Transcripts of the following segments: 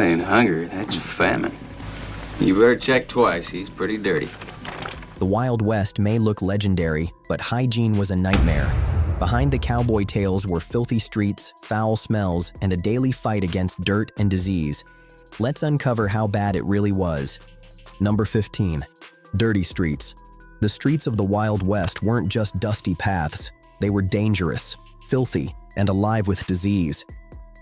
ain't hunger, that's famine. You better check twice, he's pretty dirty. The Wild West may look legendary, but hygiene was a nightmare. Behind the cowboy tales were filthy streets, foul smells, and a daily fight against dirt and disease. Let's uncover how bad it really was. Number 15. Dirty streets. The streets of the Wild West weren't just dusty paths. They were dangerous, filthy, and alive with disease.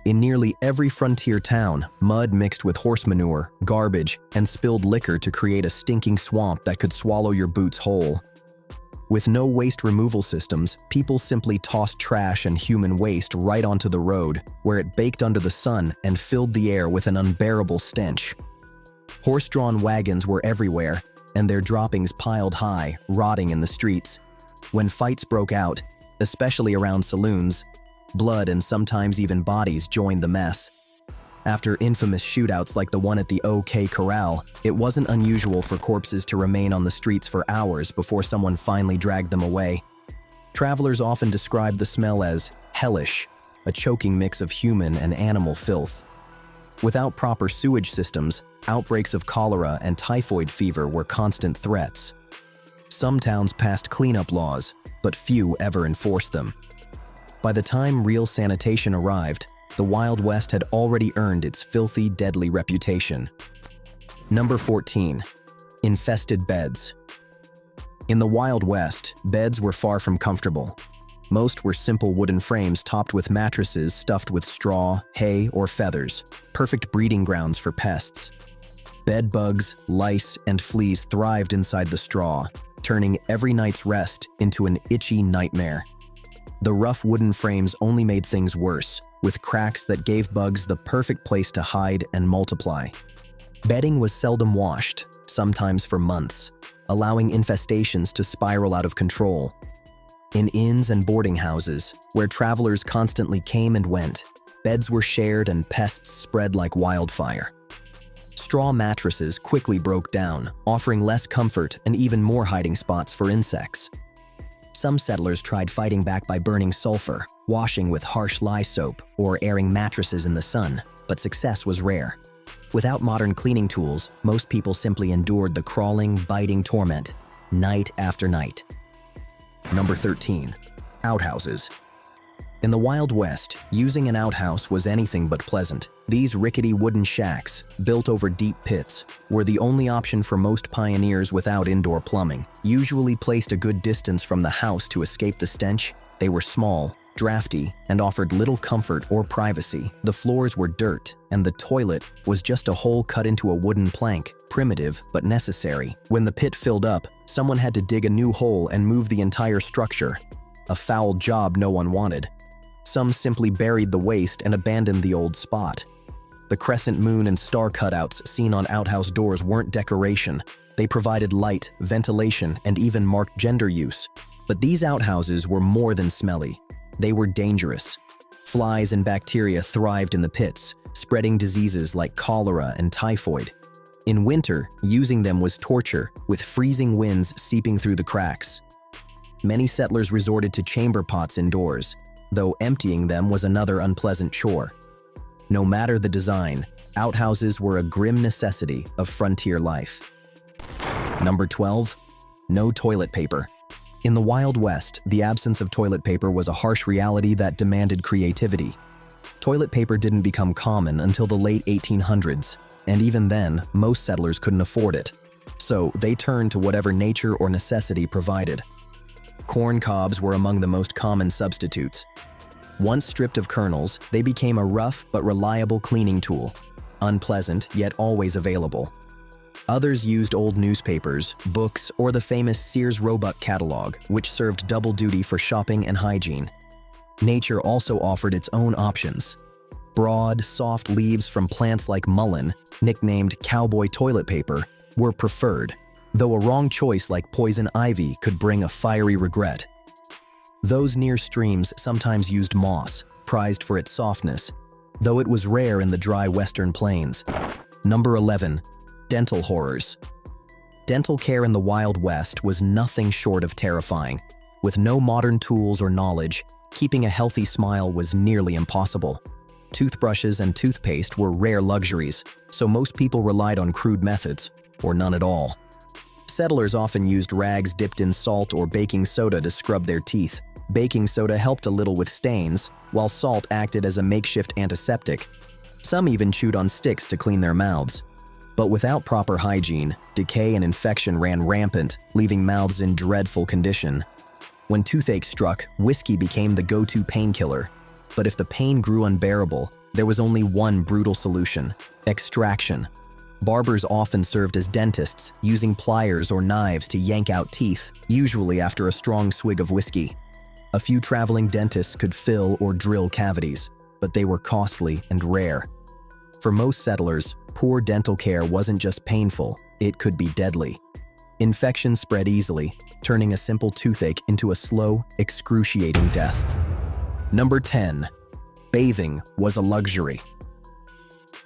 In nearly every frontier town, mud mixed with horse manure, garbage, and spilled liquor to create a stinking swamp that could swallow your boots whole. With no waste removal systems, people simply tossed trash and human waste right onto the road, where it baked under the sun and filled the air with an unbearable stench. Horse-drawn wagons were everywhere, and their droppings piled high, rotting in the streets. When fights broke out, especially around saloons, blood and sometimes even bodies joined the mess. After infamous shootouts like the one at the OK Corral, it wasn't unusual for corpses to remain on the streets for hours before someone finally dragged them away. Travelers often describe the smell as hellish, a choking mix of human and animal filth. Without proper sewage systems, outbreaks of cholera and typhoid fever were constant threats. Some towns passed cleanup laws, but few ever enforced them. By the time real sanitation arrived, the Wild West had already earned its filthy, deadly reputation. Number 14. Infested beds. In the Wild West, beds were far from comfortable. Most were simple wooden frames topped with mattresses stuffed with straw, hay, or feathers, perfect breeding grounds for pests. Bed bugs, lice, and fleas thrived inside the straw, turning every night's rest into an itchy nightmare. The rough wooden frames only made things worse, with cracks that gave bugs the perfect place to hide and multiply. Bedding was seldom washed, sometimes for months, allowing infestations to spiral out of control. In inns and boarding houses, where travelers constantly came and went, beds were shared and pests spread like wildfire. Straw mattresses quickly broke down, offering less comfort and even more hiding spots for insects. Some settlers tried fighting back by burning sulfur, washing with harsh lye soap, or airing mattresses in the sun, but success was rare. Without modern cleaning tools, most people simply endured the crawling, biting torment, night after night. Number 13. Outhouses. In the Wild West, using an outhouse was anything but pleasant. These rickety wooden shacks, built over deep pits, were the only option for most pioneers without indoor plumbing. Usually placed a good distance from the house to escape the stench, they were small, drafty, and offered little comfort or privacy. The floors were dirt, and the toilet was just a hole cut into a wooden plank, primitive but necessary. When the pit filled up, someone had to dig a new hole and move the entire structure. A foul job no one wanted. Some simply buried the waste and abandoned the old spot. The crescent moon and star cutouts seen on outhouse doors weren't decoration. They provided light, ventilation, and even marked gender use. But these outhouses were more than smelly. They were dangerous. Flies and bacteria thrived in the pits, spreading diseases like cholera and typhoid. In winter, using them was torture, with freezing winds seeping through the cracks. Many settlers resorted to chamber pots indoors, though emptying them was another unpleasant chore. No matter the design, outhouses were a grim necessity of frontier life. Number 12. No toilet paper. In the Wild West, the absence of toilet paper was a harsh reality that demanded creativity. Toilet paper didn't become common until the late 1800s, and even then, most settlers couldn't afford it. So they turned to whatever nature or necessity provided. Corn cobs were among the most common substitutes. Once stripped of kernels, they became a rough but reliable cleaning tool, unpleasant yet always available. Others used old newspapers, books, or the famous Sears Roebuck catalog, which served double duty for shopping and hygiene. Nature also offered its own options. Broad, soft leaves from plants like mullein, nicknamed cowboy toilet paper, were preferred, though a wrong choice like poison ivy could bring a fiery regret. Those near streams sometimes used moss, prized for its softness, though it was rare in the dry western plains. Number 11. Dental horrors. Dental care in the Wild West was nothing short of terrifying. With no modern tools or knowledge, keeping a healthy smile was nearly impossible. Toothbrushes and toothpaste were rare luxuries, so most people relied on crude methods, or none at all. Settlers often used rags dipped in salt or baking soda to scrub their teeth. Baking soda helped a little with stains, while salt acted as a makeshift antiseptic. Some even chewed on sticks to clean their mouths. But without proper hygiene, decay and infection ran rampant, leaving mouths in dreadful condition. When toothache struck, whiskey became the go-to painkiller. But if the pain grew unbearable, there was only one brutal solution: extraction. Barbers often served as dentists, using pliers or knives to yank out teeth, usually after a strong swig of whiskey. A few traveling dentists could fill or drill cavities, but they were costly and rare. For most settlers, poor dental care wasn't just painful, it could be deadly. Infections spread easily, turning a simple toothache into a slow, excruciating death. Number 10. Bathing was a luxury.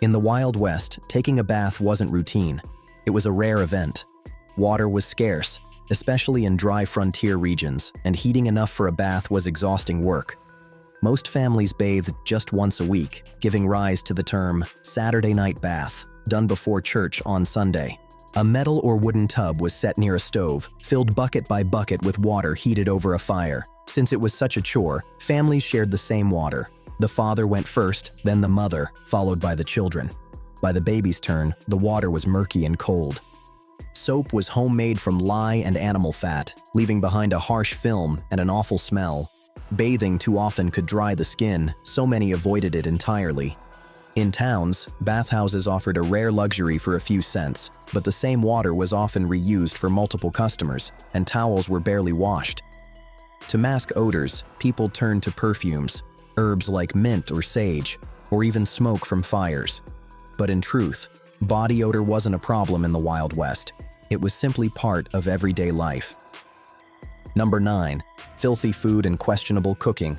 In the Wild West, taking a bath wasn't routine. It was a rare event. Water was scarce, especially in dry frontier regions, and heating enough for a bath was exhausting work. Most families bathed just once a week, giving rise to the term Saturday night bath, done before church on Sunday. A metal or wooden tub was set near a stove, filled bucket by bucket with water heated over a fire. Since it was such a chore, families shared the same water. The father went first, then the mother, followed by the children. By the baby's turn, the water was murky and cold. Soap was homemade from lye and animal fat, leaving behind a harsh film and an awful smell. Bathing too often could dry the skin, so many avoided it entirely. In towns, bathhouses offered a rare luxury for a few cents, but the same water was often reused for multiple customers, and towels were barely washed. To mask odors, people turned to perfumes, herbs like mint or sage, or even smoke from fires. But in truth, body odor wasn't a problem in the Wild West. It was simply part of everyday life. Number 9. Filthy food and questionable cooking.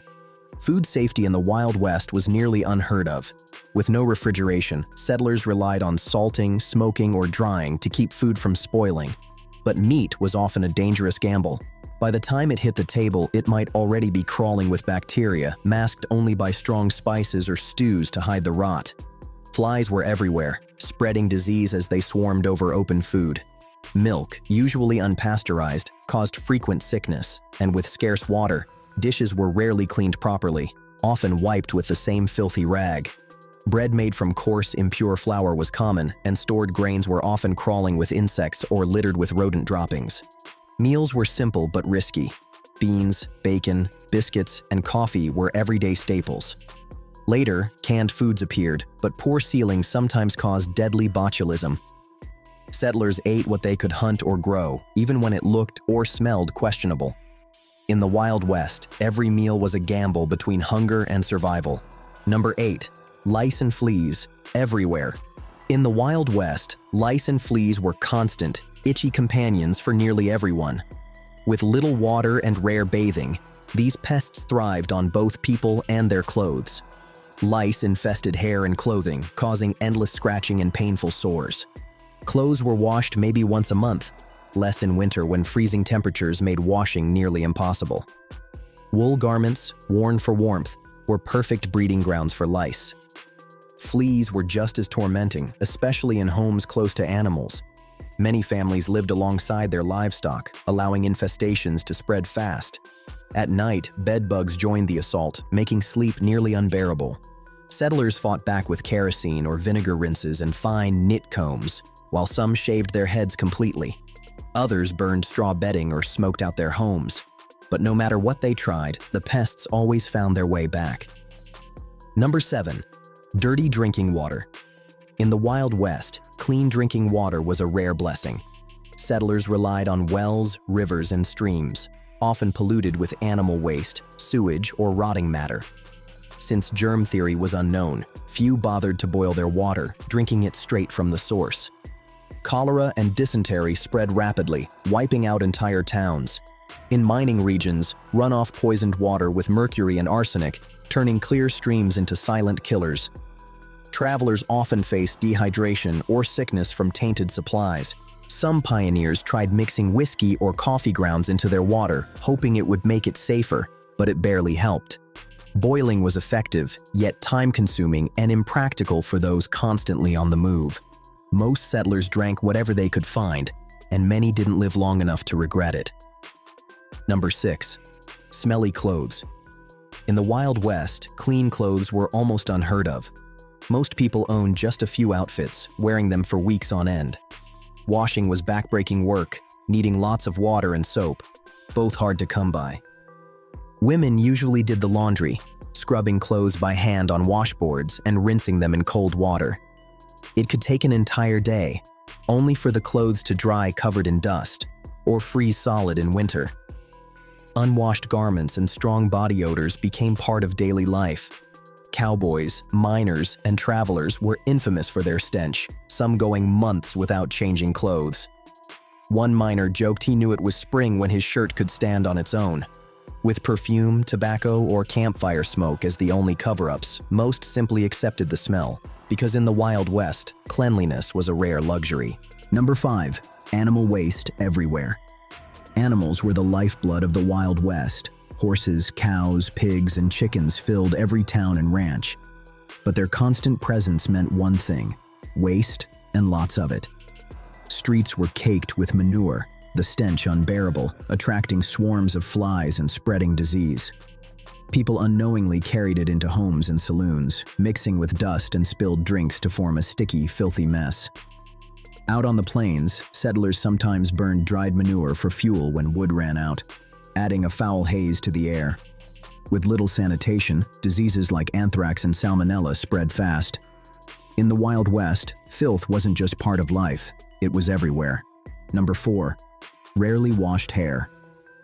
Food safety in the Wild West was nearly unheard of. With no refrigeration, settlers relied on salting, smoking, or drying to keep food from spoiling. But meat was often a dangerous gamble. By the time it hit the table, it might already be crawling with bacteria, masked only by strong spices or stews to hide the rot. Flies were everywhere, spreading disease as they swarmed over open food. Milk, usually unpasteurized, caused frequent sickness, and with scarce water, dishes were rarely cleaned properly, often wiped with the same filthy rag. Bread made from coarse, impure flour was common, and stored grains were often crawling with insects or littered with rodent droppings. Meals were simple but risky. Beans, bacon, biscuits, and coffee were everyday staples. Later, canned foods appeared, but poor sealing sometimes caused deadly botulism. Settlers ate what they could hunt or grow, even when it looked or smelled questionable. In the Wild West, every meal was a gamble between hunger and survival. Number 8. Lice and fleas, everywhere. In the Wild West, lice and fleas were constant, itchy companions for nearly everyone. With little water and rare bathing, these pests thrived on both people and their clothes. Lice infested hair and clothing, causing endless scratching and painful sores. Clothes were washed maybe once a month, less in winter when freezing temperatures made washing nearly impossible. Wool garments, worn for warmth, were perfect breeding grounds for lice. Fleas were just as tormenting, especially in homes close to animals. Many families lived alongside their livestock, allowing infestations to spread fast. At night, bedbugs joined the assault, making sleep nearly unbearable. Settlers fought back with kerosene or vinegar rinses and fine knit combs, while some shaved their heads completely. Others burned straw bedding or smoked out their homes. But no matter what they tried, the pests always found their way back. Number 7. Dirty drinking water. In the Wild West, clean drinking water was a rare blessing. Settlers relied on wells, rivers, and streams, often polluted with animal waste, sewage, or rotting matter. Since germ theory was unknown, few bothered to boil their water, drinking it straight from the source. Cholera and dysentery spread rapidly, wiping out entire towns. In mining regions, runoff poisoned water with mercury and arsenic, turning clear streams into silent killers. Travelers often faced dehydration or sickness from tainted supplies. Some pioneers tried mixing whiskey or coffee grounds into their water, hoping it would make it safer, but it barely helped. Boiling was effective, yet time-consuming and impractical for those constantly on the move. Most settlers drank whatever they could find, and many didn't live long enough to regret it. Number 6. Smelly clothes. In the Wild West, clean clothes were almost unheard of. Most people owned just a few outfits, wearing them for weeks on end. Washing was backbreaking work, needing lots of water and soap, both hard to come by. Women usually did the laundry, scrubbing clothes by hand on washboards and rinsing them in cold water. It could take an entire day, only for the clothes to dry covered in dust, or freeze solid in winter. Unwashed garments and strong body odors became part of daily life. Cowboys, miners, and travelers were infamous for their stench, some going months without changing clothes. One miner joked he knew it was spring when his shirt could stand on its own. With perfume, tobacco, or campfire smoke as the only cover-ups, most simply accepted the smell, because in the Wild West, cleanliness was a rare luxury. Number 5. Animal waste everywhere. Animals were the lifeblood of the Wild West. Horses, cows, pigs, and chickens filled every town and ranch. But their constant presence meant one thing: waste, and lots of it. Streets were caked with manure, the stench unbearable, attracting swarms of flies and spreading disease. People unknowingly carried it into homes and saloons, mixing with dust and spilled drinks to form a sticky, filthy mess. Out on the plains, settlers sometimes burned dried manure for fuel when wood ran out, adding a foul haze to the air. With little sanitation, diseases like anthrax and salmonella spread fast. In the Wild West, filth wasn't just part of life, it was everywhere. Number 4. Rarely washed hair.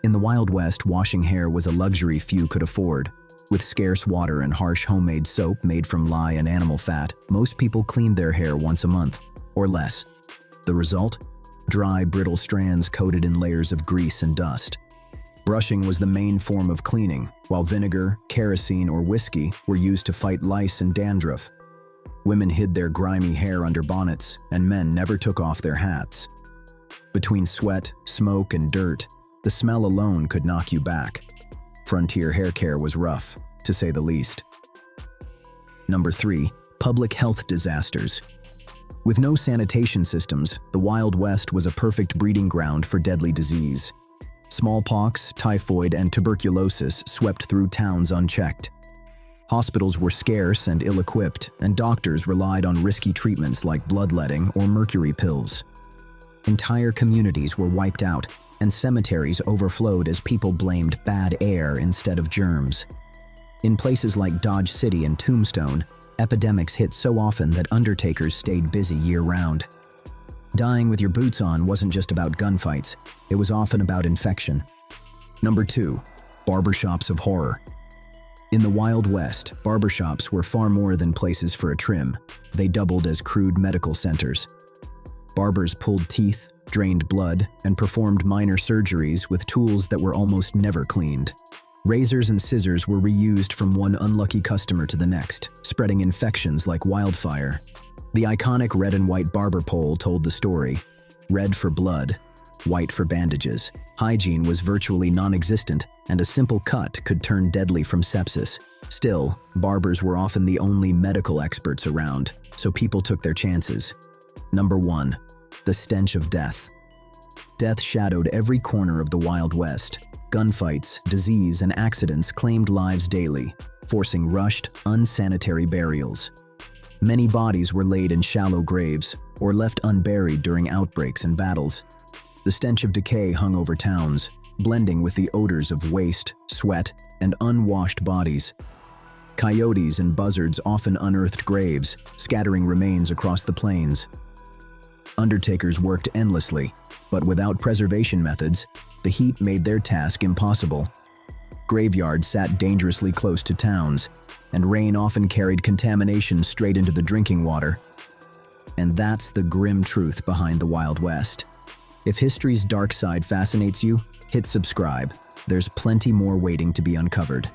In the Wild West, washing hair was a luxury few could afford. With scarce water and harsh homemade soap made from lye and animal fat, most people cleaned their hair once a month, or less. The result? Dry, brittle strands coated in layers of grease and dust. Brushing was the main form of cleaning, while vinegar, kerosene, or whiskey were used to fight lice and dandruff. Women hid their grimy hair under bonnets, and men never took off their hats. Between sweat, smoke, and dirt, the smell alone could knock you back. Frontier hair care was rough, to say the least. Number 3. Public health disasters. With no sanitation systems, the Wild West was a perfect breeding ground for deadly disease. Smallpox, typhoid, and tuberculosis swept through towns unchecked. Hospitals were scarce and ill-equipped, and doctors relied on risky treatments like bloodletting or mercury pills. Entire communities were wiped out, and cemeteries overflowed as people blamed bad air instead of germs. In places like Dodge City and Tombstone, epidemics hit so often that undertakers stayed busy year-round. Dying with your boots on wasn't just about gunfights, it was often about infection. Number 2. Barbershops of horror. In the Wild West, barbershops were far more than places for a trim. They doubled as crude medical centers. Barbers pulled teeth, drained blood, and performed minor surgeries with tools that were almost never cleaned. Razors and scissors were reused from one unlucky customer to the next, spreading infections like wildfire. The iconic red and white barber pole told the story. Red for blood, white for bandages. Hygiene was virtually non-existent, and a simple cut could turn deadly from sepsis. Still, barbers were often the only medical experts around, so people took their chances. Number 1. The stench of death. Death shadowed every corner of the Wild West. Gunfights, disease, and accidents claimed lives daily, forcing rushed, unsanitary burials. Many bodies were laid in shallow graves or left unburied during outbreaks and battles. The stench of decay hung over towns, blending with the odors of waste, sweat, and unwashed bodies. Coyotes and buzzards often unearthed graves, scattering remains across the plains. Undertakers worked endlessly, but without preservation methods, the heat made their task impossible. Graveyards sat dangerously close to towns, and rain often carried contamination straight into the drinking water. And that's the grim truth behind the Wild West. If history's dark side fascinates you, hit subscribe. There's plenty more waiting to be uncovered.